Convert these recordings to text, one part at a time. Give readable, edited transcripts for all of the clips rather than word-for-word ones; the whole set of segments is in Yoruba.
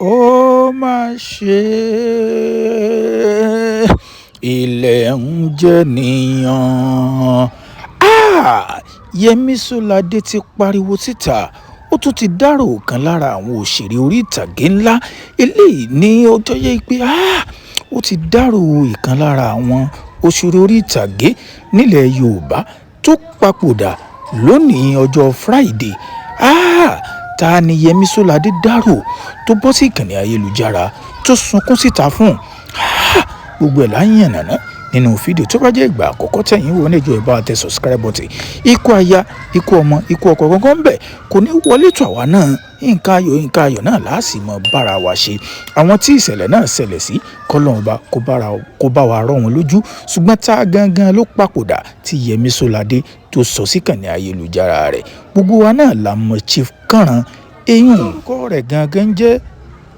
Ó mà ṣe ilẹ̀ ń jẹ̀nìyàn. Yẹmí Sọ́ládé ti pariwo síta, ó tún ti dárò kan lára àwọn òṣèré orí ìtàgé ńlá eléyìí ní ọjọ́ yẹ pé ó ti dárò ìkan lára àwọn òṣèré orí ìtàgé nílẹ̀ Yorùbá tó papòdà lónìí ọjọ́ Friday. Ta ni Yẹmí Sọ́ládé dárò tó bọ́ sí ìkànnì ayélujára tó sunkún síta fún? Gbogbo ẹ̀ láyìn nàná nínú fídíò. Tó bá jẹ́ ìgbà àkọ́kọ́ tẹ̀yin wò ní ìjọ ìbá tẹ subscribe button. Ikú aya, ikú ọmọ, ikú ọkọ gangan ń bẹ̀ kò ní wọlé tó àwa náà. Nǹkan ayọ̀ náà láàsì mọ bára wa ṣe. Àwọn tí ìṣẹ̀lẹ̀ náà ṣẹlẹ̀ sí kọ́lọ́run bá kó bá wa rọ́ wọn lójú. Ṣùgbọ́n tá gangan ló papòdà tí Yẹmí Sọ́ládé tó sọ sí ìkànnì ayélujára rẹ̀. Gbogbo wa náà la mọ̀ Chief Kànrán. Eyín orúkọ rẹ̀ gangan jẹ́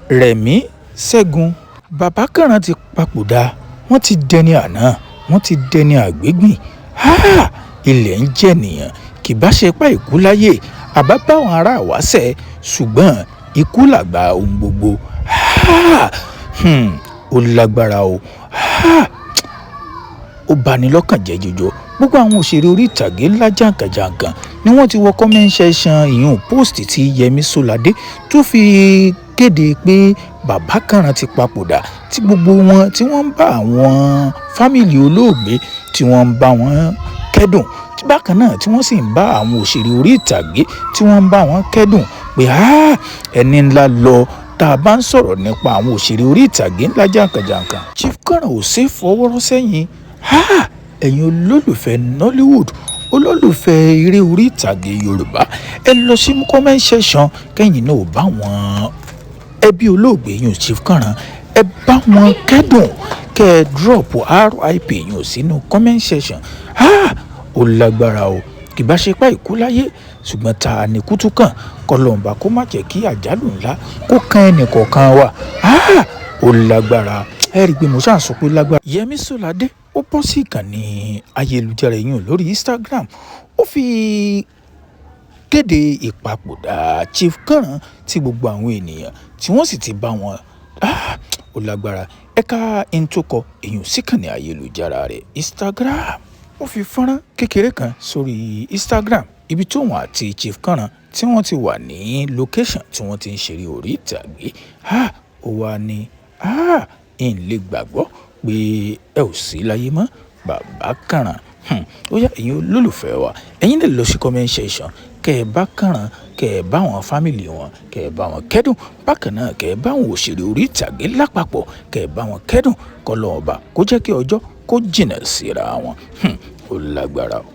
Rẹ̀mí Ṣẹ́gun. Bàbá Kànrán ti papòdà. Wọ́n ti dẹni àná, wọ́n ti dẹni àgbégbìn. Ilẹ̀ ń jẹ̀nìyàn, kì bá ṣe pa ikú láyé, àbá báwọn ará wáṣẹ̀, ṣùgbọ́n ikú làgbà ohun gbogbo. Ó lágbára o. Ó bani lọ́kàn jẹ́ jọjọ. Gbogbo àwọn òṣèré orí ìtàgé ńlá jàǹkànjàǹkàn ni wọ́n ti wọ comment section ìyún post tí Yẹmí Sọ́ládé tó fi kéde pé bàbá Kànrán ti papòdà, tí gbogbo wọn tí wọ́n ń bá àwọn fámìlì olóògbé tí wọ́n ń bá wọn kẹ́dùn, bákan náà tí wọ́n sì ń bá àwọn òṣèré orí ìtàgé tí wọ́n ń bá wọn kẹ́dùn pé ẹni ńlá lọ. Tá a bá ń sọ̀rọ̀ nípa àwọn òṣèré orí ìtàgé ńlá jàǹkànjàǹkàn, Chief Kànrán ò ṣe fọwọ́rọ́ sẹ́yìn. Ẹ̀yin olólùfẹ́ Nollywood, olólùfẹ́ eré orí ìtàgé Yorùbá, ẹ lọ sí comment section kẹ́yìn náà ò bá wọn ẹbí olóògbé yìí Chief Kànrán, ẹ bá wọn kẹ́dùn, kẹ́ ẹ drop RIP yìí sínú comment section. Ó lágbára o, kì bá ṣe pa ikú láyé, ṣùgbọ́n ta ni kú tún kàn. Kọlọ́mbà kó má jẹ́ kí àjálù ńlá kó kan ẹnì kọ̀ọ̀kan wa. Ó lágbára. Ẹ rí i pé mo ṣáà sọ pé lágbára. Yẹmí Sọ́ládé ó bọ́ sí ìkànnì ayélujára yìí lórí Instagram. Ó fi kéde ìpapòdà Chief Kànrán tí gbogbo àwọn ènìyàn tí wọ́n sì ti bá wọn. Ó lágbára. Ẹ̀ka ìntòkọ èyàn sí ìkànnì ayélujára rẹ̀ Instagram. Ó fi fọ́nrán kékeré kan sórí Instagram ibi tí òun àti Chief Kànrán tí wọ́n ti wà ní location tí wọ́n ti ń ṣeré orí ìtàgé. Ó wá ní n lè gbàgbọ́ pé ẹ ò sí láyé mọ́ bàbá Kànrán. Ó yá ẹ̀yin olólùfẹ́ wa, ẹ̀yin lè lọ sí comment section kẹ́ ẹ bá Kànrán, kẹ́ ẹ bá àwọn fámìlì wọn, kẹ́ ẹ bá wọn kẹ́dùn, bákan náà kẹ́ ẹ bá àwọn òṣèré orí ìtàgé lápapọ̀, kẹ́ ẹ bá wọn kẹ́dùn. Kọ́lọ́run bá kó jẹ́ kí ọjọ́ kó jìnnà síra wọn. Ó lágbára o.